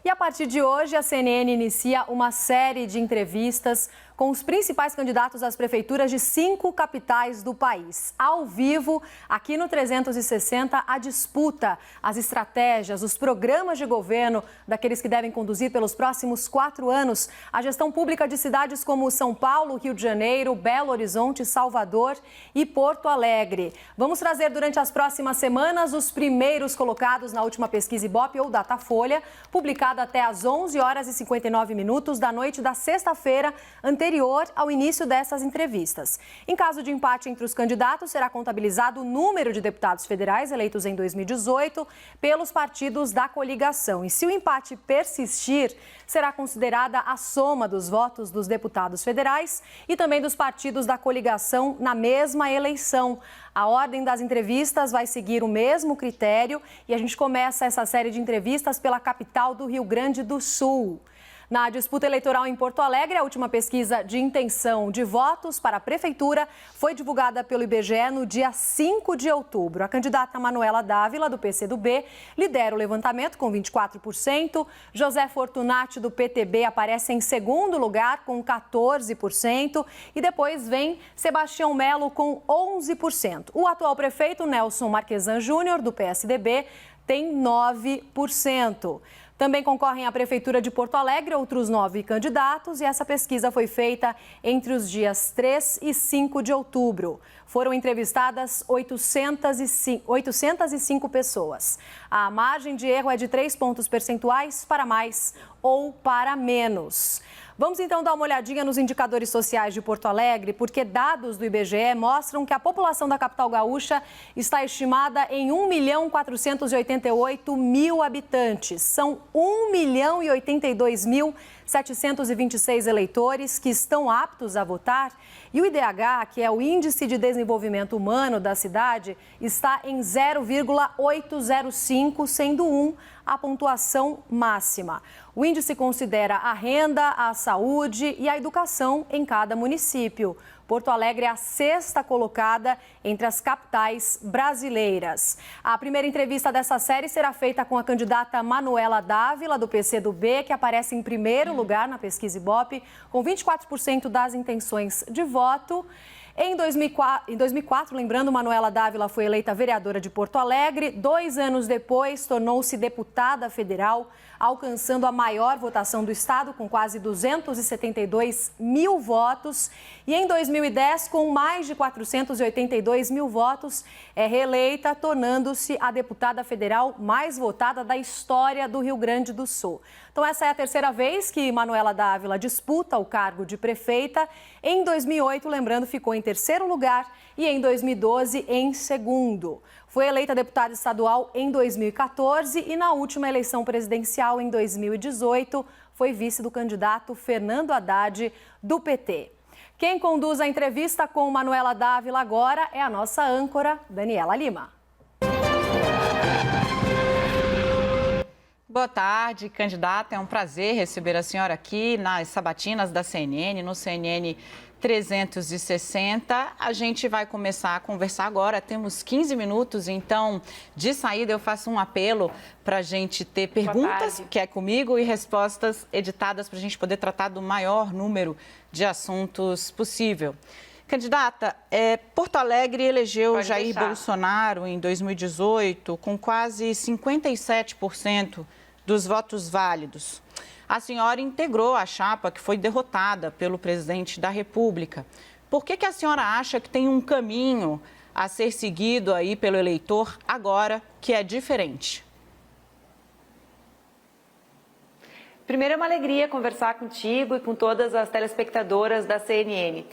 E a partir de hoje, a CNN inicia uma série de entrevistas com os principais candidatos às prefeituras de 5 capitais do país. Ao vivo, aqui no 360, a disputa, as estratégias, os programas de governo daqueles que devem conduzir pelos próximos 4 anos a gestão pública de cidades como São Paulo, Rio de Janeiro, Belo Horizonte, Salvador e Porto Alegre. Vamos trazer durante as próximas semanas os primeiros colocados na última pesquisa Ibope ou Datafolha, publicada até às 11h59 da noite da sexta-feira, anterior ao início dessas entrevistas. Em caso de empate entre os candidatos, será contabilizado o número de deputados federais eleitos em 2018 pelos partidos da coligação. E se o empate persistir, será considerada a soma dos votos dos deputados federais e também dos partidos da coligação na mesma eleição. A ordem das entrevistas vai seguir o mesmo critério e a gente começa essa série de entrevistas pela capital do Rio Grande do Sul. Na disputa eleitoral em Porto Alegre, a última pesquisa de intenção de votos para a prefeitura foi divulgada pelo IBGE no dia 5 de outubro. A candidata Manuela Dávila, do PCdoB, lidera o levantamento com 24%. José Fortunati, do PTB, aparece em segundo lugar com 14%. E depois vem Sebastião Melo com 11%. O atual prefeito, Nelson Marquesan Júnior, do PSDB, tem 9%. Também concorrem à Prefeitura de Porto Alegre outros 9 candidatos e essa pesquisa foi feita entre os dias 3 e 5 de outubro. Foram entrevistadas 805 pessoas. A margem de erro é de 3 pontos percentuais para mais ou para menos. Vamos então dar uma olhadinha nos indicadores sociais de Porto Alegre, porque dados do IBGE mostram que a população da capital gaúcha está estimada em 1.488.000 habitantes. São 1.082.726 eleitores que estão aptos a votar. E o IDH, que é o Índice de Desenvolvimento Humano da cidade, está em 0,805, sendo 1 a pontuação máxima. O índice considera a renda, a saúde e a educação em cada município. Porto Alegre é a 6ª colocada entre as capitais brasileiras. A primeira entrevista dessa série será feita com a candidata Manuela Dávila, do PCdoB, que aparece em primeiro lugar na pesquisa Ibope, com 24% das intenções de voto. Em 2004, lembrando, Manuela Dávila foi eleita vereadora de Porto Alegre. 2 anos depois, tornou-se deputada federal, alcançando a maior votação do estado, com quase 272 mil votos. E em 2010, com mais de 482 mil votos, é reeleita, tornando-se a deputada federal mais votada da história do Rio Grande do Sul. Então, essa é a terceira vez que Manuela Dávila disputa o cargo de prefeita. Em 2008, lembrando, ficou em terceiro lugar e em 2012 em segundo. Foi eleita deputada estadual em 2014 e na última eleição presidencial, em 2018, foi vice do candidato Fernando Haddad, do PT. Quem conduz a entrevista com Manuela Dávila agora é a nossa âncora, Daniela Lima. Boa tarde, candidata. É um prazer receber a senhora aqui nas sabatinas da CNN, no CNN 360. A gente vai começar a conversar agora. Temos 15 minutos, então, de saída eu faço um apelo para a gente ter perguntas, que é comigo, e respostas editadas para a gente poder tratar do maior número de assuntos possível. Candidata, Porto Alegre elegeu Jair Bolsonaro em 2018 com quase 57% dos votos válidos. A senhora integrou a chapa que foi derrotada pelo presidente da República. Por que a senhora acha que tem um caminho a ser seguido aí pelo eleitor agora que é diferente? Primeiro, é uma alegria conversar contigo e com todas as telespectadoras da CNN.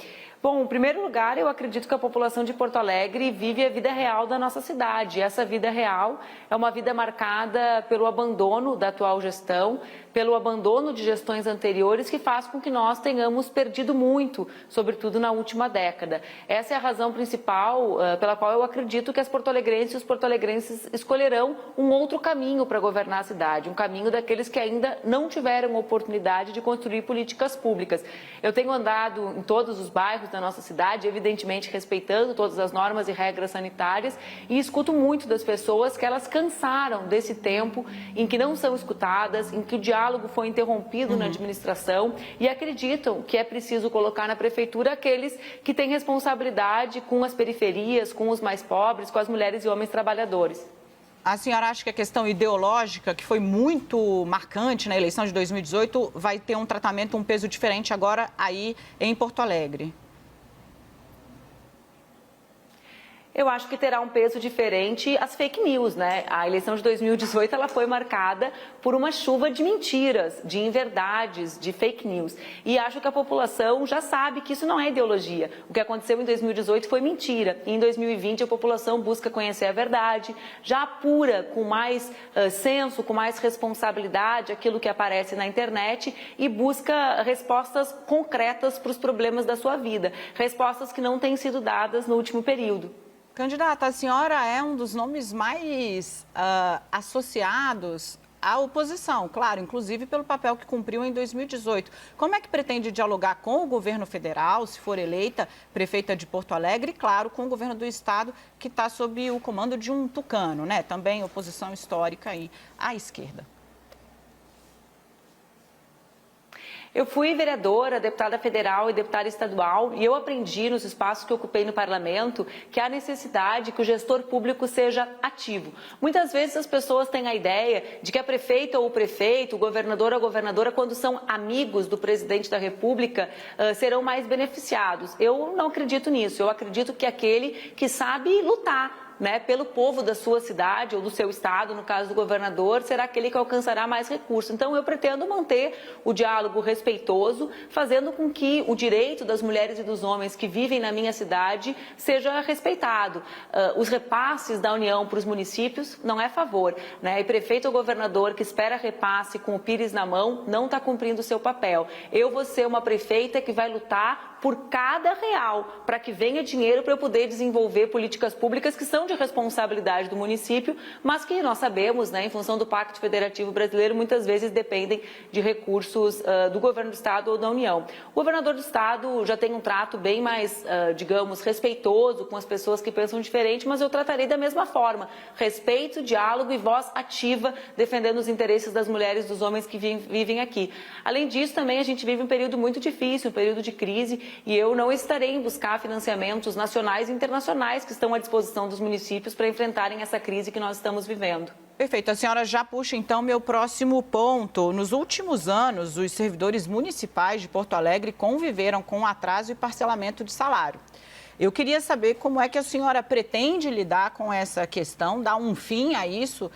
Bom, em primeiro lugar, eu acredito que a população de Porto Alegre vive a vida real da nossa cidade. Essa vida real é uma vida marcada pelo abandono da atual gestão, pelo abandono de gestões anteriores, que faz com que nós tenhamos perdido muito, sobretudo na última década. Essa é a razão principal pela qual eu acredito que as porto-alegrenses e os porto-alegrenses escolherão um outro caminho para governar a cidade, um caminho daqueles que ainda não tiveram oportunidade de construir políticas públicas. Eu tenho andado em todos os bairros da nossa cidade, evidentemente respeitando todas as normas e regras sanitárias, e escuto muito das pessoas que elas cansaram desse tempo em que não são escutadas, em que o diálogo foi interrompido na administração e acreditam que é preciso colocar na prefeitura aqueles que têm responsabilidade com as periferias, com os mais pobres, com as mulheres e homens trabalhadores. A senhora acha que a questão ideológica, que foi muito marcante na eleição de 2018, vai ter um tratamento, um peso diferente agora aí em Porto Alegre? Eu acho que terá um peso diferente as fake news, né? A eleição de 2018 ela foi marcada por uma chuva de mentiras, de inverdades, de fake news. E acho que a população já sabe que isso não é ideologia. O que aconteceu em 2018 foi mentira. E em 2020 a população busca conhecer a verdade, já apura com mais senso, com mais responsabilidade aquilo que aparece na internet e busca respostas concretas para os problemas da sua vida. Respostas que não têm sido dadas no último período. Candidata, a senhora é um dos nomes mais associados à oposição, claro, inclusive pelo papel que cumpriu em 2018. Como é que pretende dialogar com o governo federal, se for eleita prefeita de Porto Alegre, e, claro, com o governo do estado, que está sob o comando de um tucano, né? Também oposição histórica aí à esquerda. Eu fui vereadora, deputada federal e deputada estadual e eu aprendi nos espaços que ocupei no parlamento que há necessidade que o gestor público seja ativo. Muitas vezes as pessoas têm a ideia de que a prefeita ou o prefeito, o governador ou a governadora, quando são amigos do presidente da República, serão mais beneficiados. Eu não acredito nisso, eu acredito que aquele que sabe lutar, né, pelo povo da sua cidade ou do seu estado, no caso do governador, será aquele que alcançará mais recursos. Então, eu pretendo manter o diálogo respeitoso, fazendo com que o direito das mulheres e dos homens que vivem na minha cidade seja respeitado. Os repasses da União para os municípios não é favor, né? E prefeito ou governador que espera repasse com o pires na mão não está cumprindo o seu papel. Eu vou ser uma prefeita que vai lutar por cada real, para que venha dinheiro para eu poder desenvolver políticas públicas que são de responsabilidade do município, mas que nós sabemos, né, em função do Pacto Federativo Brasileiro, muitas vezes dependem de recursos do governo do estado ou da União. O governador do estado já tem um trato bem mais, digamos, respeitoso com as pessoas que pensam diferente, mas eu tratarei da mesma forma. Respeito, diálogo e voz ativa, defendendo os interesses das mulheres e dos homens que vivem aqui. Além disso, também a gente vive um período muito difícil, um período de crise, e eu não estarei em buscar financiamentos nacionais e internacionais que estão à disposição dos municípios para enfrentarem essa crise que nós estamos vivendo. Perfeito. A senhora já puxa, então, meu próximo ponto. Nos últimos anos, os servidores municipais de Porto Alegre conviveram com atraso e parcelamento de salário. Eu queria saber como é que a senhora pretende lidar com essa questão, dar um fim a isso,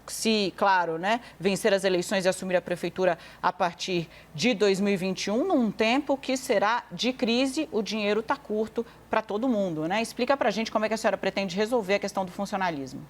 se, claro, né, vencer as eleições e assumir a prefeitura a partir de 2021, num tempo que será de crise, o dinheiro está curto para todo mundo, né? Explica para a gente como é que a senhora pretende resolver a questão do funcionalismo.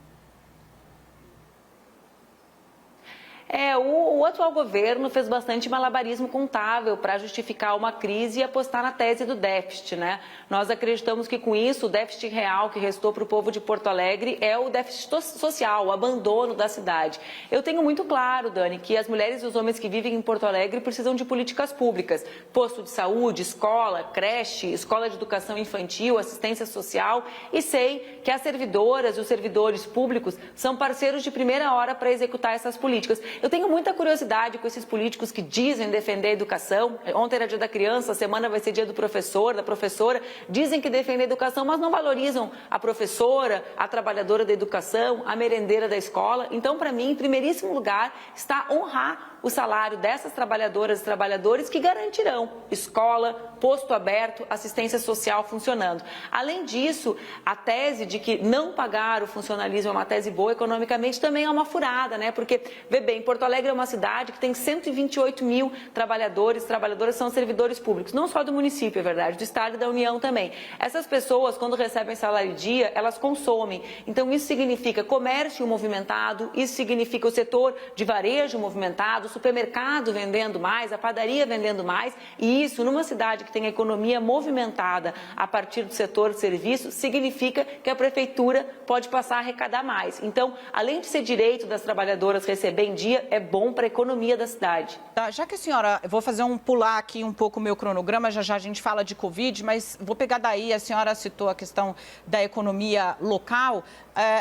O atual governo fez bastante malabarismo contábil para justificar uma crise e apostar na tese do déficit, né? Nós acreditamos que com isso o déficit real que restou para o povo de Porto Alegre é o déficit social, o abandono da cidade. Eu tenho muito claro, Dani, que as mulheres e os homens que vivem em Porto Alegre precisam de políticas públicas, posto de saúde, escola, creche, escola de educação infantil, assistência social, e sei que as servidoras e os servidores públicos são parceiros de primeira hora para executar essas políticas. Eu tenho muita curiosidade com esses políticos que dizem defender a educação. Ontem era dia da criança, a semana vai ser dia do professor, da professora. Dizem que defendem a educação, mas não valorizam a professora, a trabalhadora da educação, a merendeira da escola. Então, para mim, em primeiríssimo lugar, está honrar o salário dessas trabalhadoras e trabalhadores que garantirão escola, posto aberto, assistência social funcionando. Além disso, a tese de que não pagar o funcionalismo é uma tese boa economicamente também é uma furada, né? Porque, vê bem, Porto Alegre é uma cidade que tem 128 mil trabalhadores, trabalhadoras são servidores públicos, não só do município, é verdade, do Estado e da União também. Essas pessoas, quando recebem salário dia, elas consomem. Então, isso significa comércio movimentado, isso significa o setor de varejo movimentado, o supermercado vendendo mais, a padaria vendendo mais, e isso, numa cidade que tem a economia movimentada a partir do setor de serviços, significa que a prefeitura pode passar a arrecadar mais. Então, além de ser direito das trabalhadoras receber em dia, pandemia é bom para a economia da cidade. Tá, já que a senhora, eu vou pular aqui um pouco o meu cronograma, já a gente fala de Covid, mas vou pegar daí, a senhora citou a questão da economia local.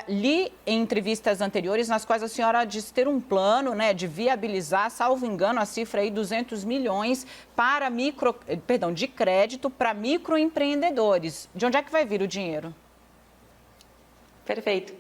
Li em entrevistas anteriores nas quais a senhora disse ter um plano, né, de viabilizar, salvo engano, a cifra aí 200 milhões para de crédito para microempreendedores. De onde é que vai vir o dinheiro? Perfeito.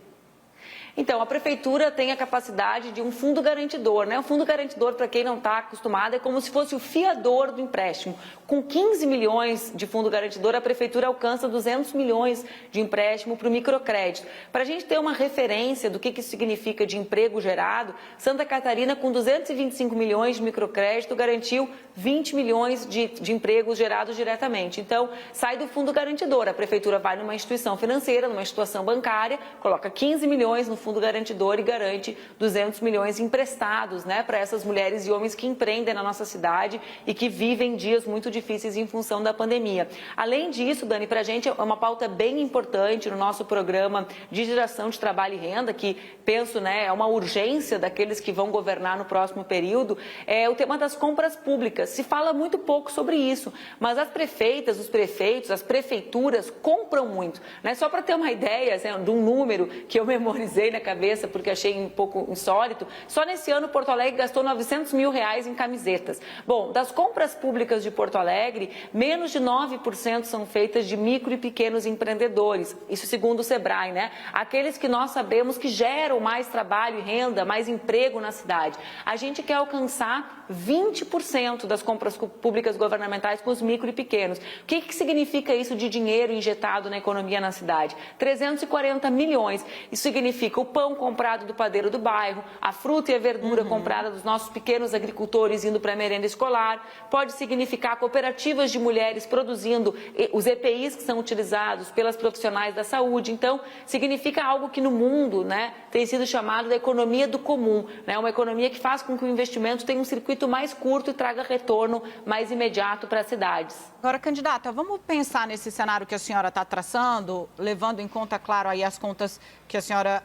Então, a prefeitura tem a capacidade de um fundo garantidor, né? O fundo garantidor, para quem não está acostumado, é como se fosse o fiador do empréstimo. Com 15 milhões de fundo garantidor, a prefeitura alcança 200 milhões de empréstimo para o microcrédito. Para a gente ter uma referência do que isso significa de emprego gerado, Santa Catarina, com 225 milhões de microcrédito, garantiu 20 milhões de empregos gerados diretamente. Então, sai do fundo garantidor. A prefeitura vai numa instituição financeira, numa instituição bancária, coloca 15 milhões no fundo garantidor e garante 200 milhões emprestados, né, para essas mulheres e homens que empreendem na nossa cidade e que vivem dias muito difíceis em função da pandemia. Além disso, Dani, para a gente é uma pauta bem importante no nosso programa de geração de trabalho e renda, que penso, né, é uma urgência daqueles que vão governar no próximo período, é o tema das compras públicas. Se fala muito pouco sobre isso, mas as prefeitas, os prefeitos, as prefeituras compram muito, né? Só para ter uma ideia assim, de um número que eu memorizei na cabeça, porque achei um pouco insólito, só nesse ano Porto Alegre gastou 900 mil reais em camisetas. Bom, das compras públicas de Porto Alegre, menos de 9% são feitas de micro e pequenos empreendedores, isso segundo o Sebrae, né? Aqueles que nós sabemos que geram mais trabalho e renda, mais emprego na cidade. A gente quer alcançar 20% das compras públicas governamentais com os micro e pequenos. O que significa isso de dinheiro injetado na economia na cidade? 340 milhões. Isso significa o pão comprado do padeiro do bairro, a fruta e a verdura comprada dos nossos pequenos agricultores indo para a merenda escolar. Pode significar cooperativas de mulheres produzindo os EPIs que são utilizados pelas profissionais da saúde. Então, significa algo que no mundo, né, tem sido chamado da economia do comum, né? Uma economia que faz com que o investimento tenha um circuito mais curto e traga retorno mais imediato para as cidades. Agora, candidata, vamos pensar nesse cenário que a senhora está traçando, levando em conta, claro, aí as contas que a senhora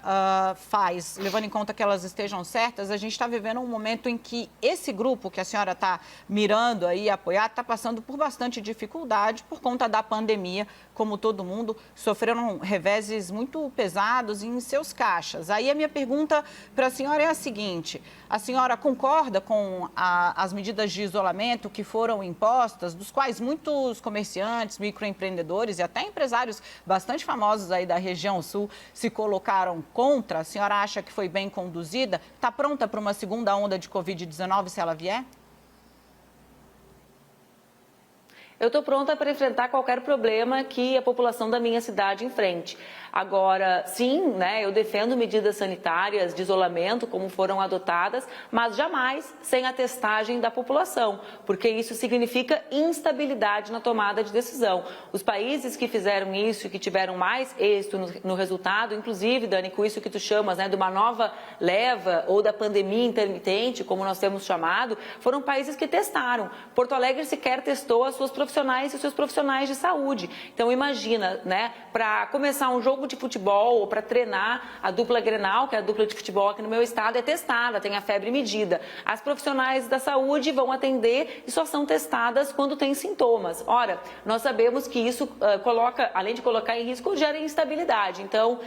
faz, levando em conta que elas estejam certas. A gente está vivendo um momento em que esse grupo que a senhora está mirando aí, apoiar, está passando por bastante dificuldade por conta da pandemia, como todo mundo, sofreram reveses muito pesados em seus caixas. Aí a minha pergunta para a senhora é a seguinte: a senhora concorda com as medidas de isolamento que foram impostas, dos quais muitos comerciantes, microempreendedores e até empresários bastante famosos aí da região sul se colocaram contra? A senhora acha que foi bem conduzida? Está pronta para uma segunda onda de Covid-19 se ela vier? Eu estou pronta para enfrentar qualquer problema que a população da minha cidade enfrente. Agora, sim, né, eu defendo medidas sanitárias de isolamento, como foram adotadas, mas jamais sem a testagem da população, porque isso significa instabilidade na tomada de decisão. Os países que fizeram isso e que tiveram mais êxito no resultado, inclusive, Dani, com isso que tu chamas, né, de uma nova leva ou da pandemia intermitente, como nós temos chamado, foram países que testaram. Porto Alegre sequer testou as suas profissionais e os seus profissionais de saúde. Então, imagina, né, para começar um jogo de futebol ou para treinar, a dupla Grenal, que é a dupla de futebol aqui no meu estado, é testada, tem a febre medida. As profissionais da saúde vão atender e só são testadas quando tem sintomas. Ora, nós sabemos que isso coloca, além de colocar em risco, gera instabilidade. Então,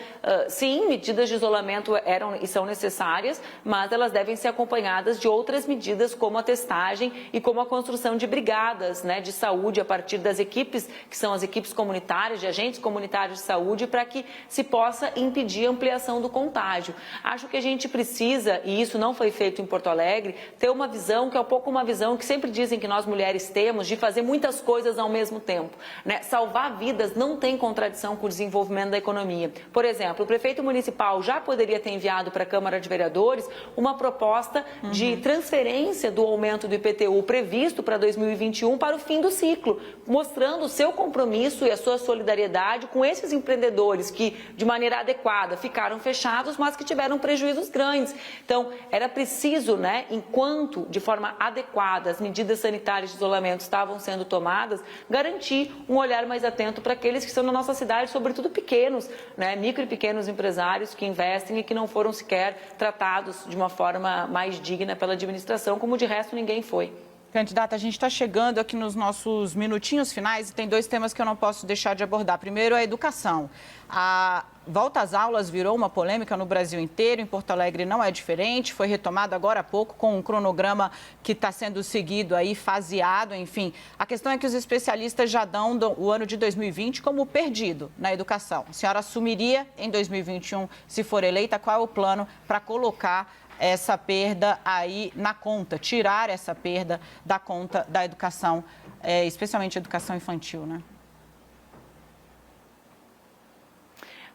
sim, medidas de isolamento eram e são necessárias, mas elas devem ser acompanhadas de outras medidas, como a testagem e como a construção de brigadas, né, de saúde a partir das equipes, que são as equipes comunitárias, de agentes comunitários de saúde, para que se possa impedir a ampliação do contágio. Acho que a gente precisa, e isso não foi feito em Porto Alegre, ter uma visão que é um pouco uma visão que sempre dizem que nós mulheres temos, de fazer muitas coisas ao mesmo tempo, né? Salvar vidas não tem contradição com o desenvolvimento da economia. Por exemplo, o prefeito municipal já poderia ter enviado para a Câmara de Vereadores uma proposta de transferência do aumento do IPTU previsto para 2021 para o fim do ciclo. ciclo, mostrando o seu compromisso e a sua solidariedade com esses empreendedores que, de maneira adequada, ficaram fechados, mas que tiveram prejuízos grandes. Então, era preciso, né, enquanto de forma adequada as medidas sanitárias de isolamento estavam sendo tomadas, garantir um olhar mais atento para aqueles que estão na nossa cidade, sobretudo pequenos, né, micro e pequenos empresários que investem e que não foram sequer tratados de uma forma mais digna pela administração, como de resto ninguém foi. Candidata, a gente está chegando aqui nos nossos minutinhos finais e tem dois temas que eu não posso deixar de abordar. Primeiro, a educação. A volta às aulas virou uma polêmica no Brasil inteiro, em Porto Alegre não é diferente, foi retomado agora há pouco com um cronograma que está sendo seguido aí, faseado, enfim. A questão é que os especialistas já dão o ano de 2020 como perdido na educação. A senhora assumiria em 2021, se for eleita, qual é o plano para colocar essa perda aí na conta, tirar essa perda da conta da educação, especialmente a educação infantil, né?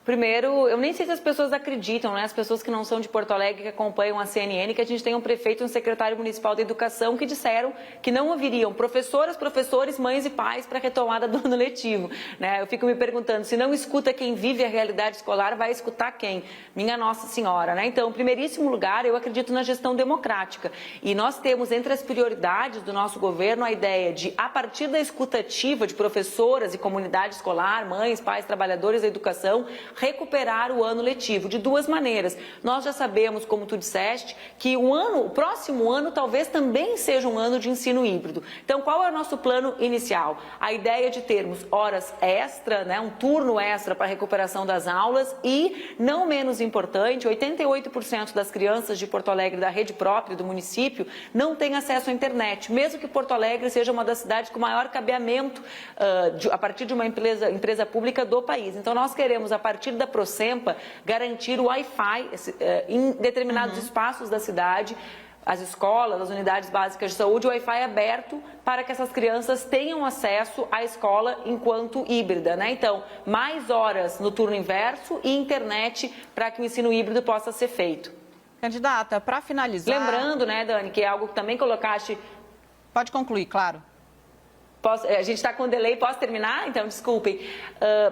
Primeiro, eu nem sei se as pessoas acreditam, né? As pessoas que não são de Porto Alegre, que acompanham a CNN, que a gente tem um prefeito e um secretário municipal de educação que disseram que não ouviriam professoras, professores, mães e pais para a retomada do ano letivo, né? Eu fico me perguntando, se não escuta quem vive a realidade escolar, vai escutar quem? Minha Nossa Senhora, né? Então, em primeiríssimo lugar, eu acredito na gestão democrática. E nós temos entre as prioridades do nosso governo a ideia de, a partir da escutativa de professoras e comunidade escolar, mães, pais, trabalhadores da educação, recuperar o ano letivo de duas maneiras. Nós já sabemos, como tu disseste, que o próximo ano talvez também seja um ano de ensino híbrido. Então, qual é o nosso plano inicial? A ideia de termos horas extra, né, um turno extra para a recuperação das aulas e, não menos importante, 88% das crianças de Porto Alegre, da rede própria do município, não têm acesso à internet, mesmo que Porto Alegre seja uma das cidades com maior cabeamento a partir de uma empresa pública do país. Então, nós queremos, a partir da Procempa, garantir o Wi-Fi em determinados espaços da cidade, as escolas, as unidades básicas de saúde, o Wi-Fi aberto para que essas crianças tenham acesso à escola enquanto híbrida, né? Então, mais horas no turno inverso e internet para que o ensino híbrido possa ser feito. Candidata, para finalizar... Lembrando, né, Dani, que é algo que também colocaste... Pode concluir, claro. A gente está com delay, posso terminar? Então, desculpem.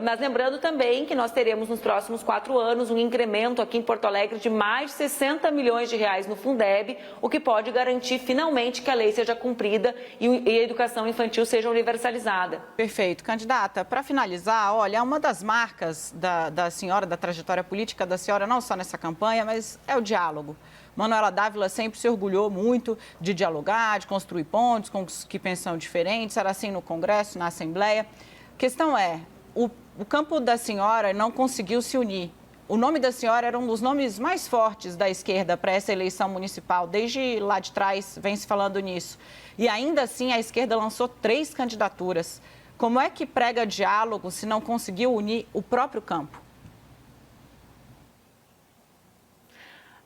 Mas lembrando também que nós teremos nos próximos 4 anos um incremento aqui em Porto Alegre de mais de 60 milhões de reais no Fundeb, o que pode garantir finalmente que a lei seja cumprida e a educação infantil seja universalizada. Perfeito. Candidata, para finalizar, olha, uma das marcas da senhora, da trajetória política da senhora, não só nessa campanha, mas é o diálogo. Manuela Dávila sempre se orgulhou muito de dialogar, de construir pontes com os que pensam diferentes, era assim no Congresso, na Assembleia. A questão é, o campo da senhora não conseguiu se unir. O nome da senhora era um dos nomes mais fortes da esquerda para essa eleição municipal. Desde lá de trás vem se falando nisso. E ainda assim a esquerda lançou 3 candidaturas. Como é que prega diálogo se não conseguiu unir o próprio campo?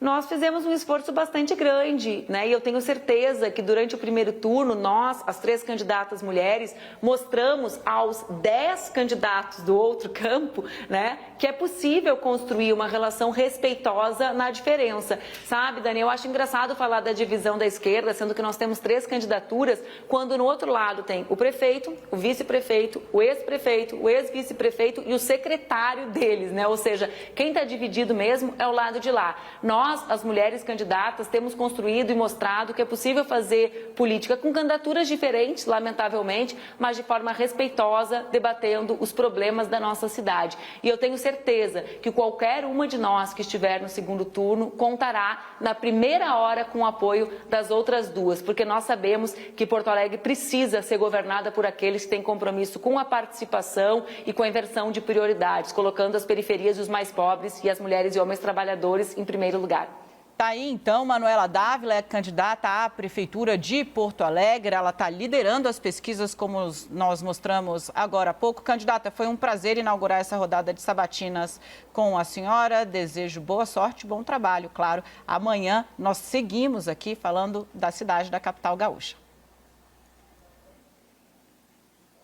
Nós fizemos um esforço bastante grande, né? E eu tenho certeza que durante o primeiro turno, nós, as 3 candidatas mulheres, mostramos aos 10 candidatos do outro campo, né, que é possível construir uma relação respeitosa na diferença. Sabe, Dani, eu acho engraçado falar da divisão da esquerda, sendo que nós temos 3 candidaturas, quando no outro lado tem o prefeito, o vice-prefeito, o ex-prefeito, o ex-vice-prefeito e o secretário deles, né? Ou seja, quem está dividido mesmo é o lado de lá. Nós, as mulheres candidatas, temos construído e mostrado que é possível fazer política com candidaturas diferentes, lamentavelmente, mas de forma respeitosa, debatendo os problemas da nossa cidade. E eu tenho certeza que qualquer uma de nós que estiver no segundo turno contará na primeira hora com o apoio das outras 2, porque nós sabemos que Porto Alegre precisa ser governada por aqueles que têm compromisso com a participação e com a inversão de prioridades, colocando as periferias e os mais pobres e as mulheres e homens trabalhadores em primeiro lugar. Tá aí, então, Manuela Dávila é candidata à Prefeitura de Porto Alegre. Ela está liderando as pesquisas, como nós mostramos agora há pouco. Candidata, foi um prazer inaugurar essa rodada de sabatinas com a senhora. Desejo boa sorte, bom trabalho, claro. Amanhã nós seguimos aqui falando da cidade da capital gaúcha.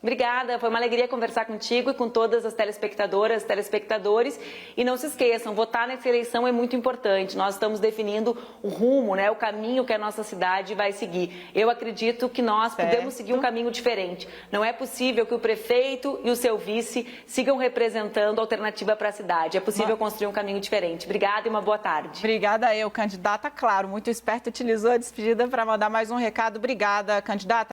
Obrigada, foi uma alegria conversar contigo e com todas as telespectadoras, telespectadores. E não se esqueçam, votar nessa eleição é muito importante. Nós estamos definindo o rumo, né, o caminho que a nossa cidade vai seguir. Eu acredito que nós podemos seguir um caminho diferente. Não é possível que o prefeito e o seu vice sigam representando a alternativa para a cidade. É possível construir um caminho diferente. Obrigada e uma boa tarde. Obrigada eu, candidata. Claro, muito esperta, utilizou a despedida para mandar mais um recado. Obrigada, candidata.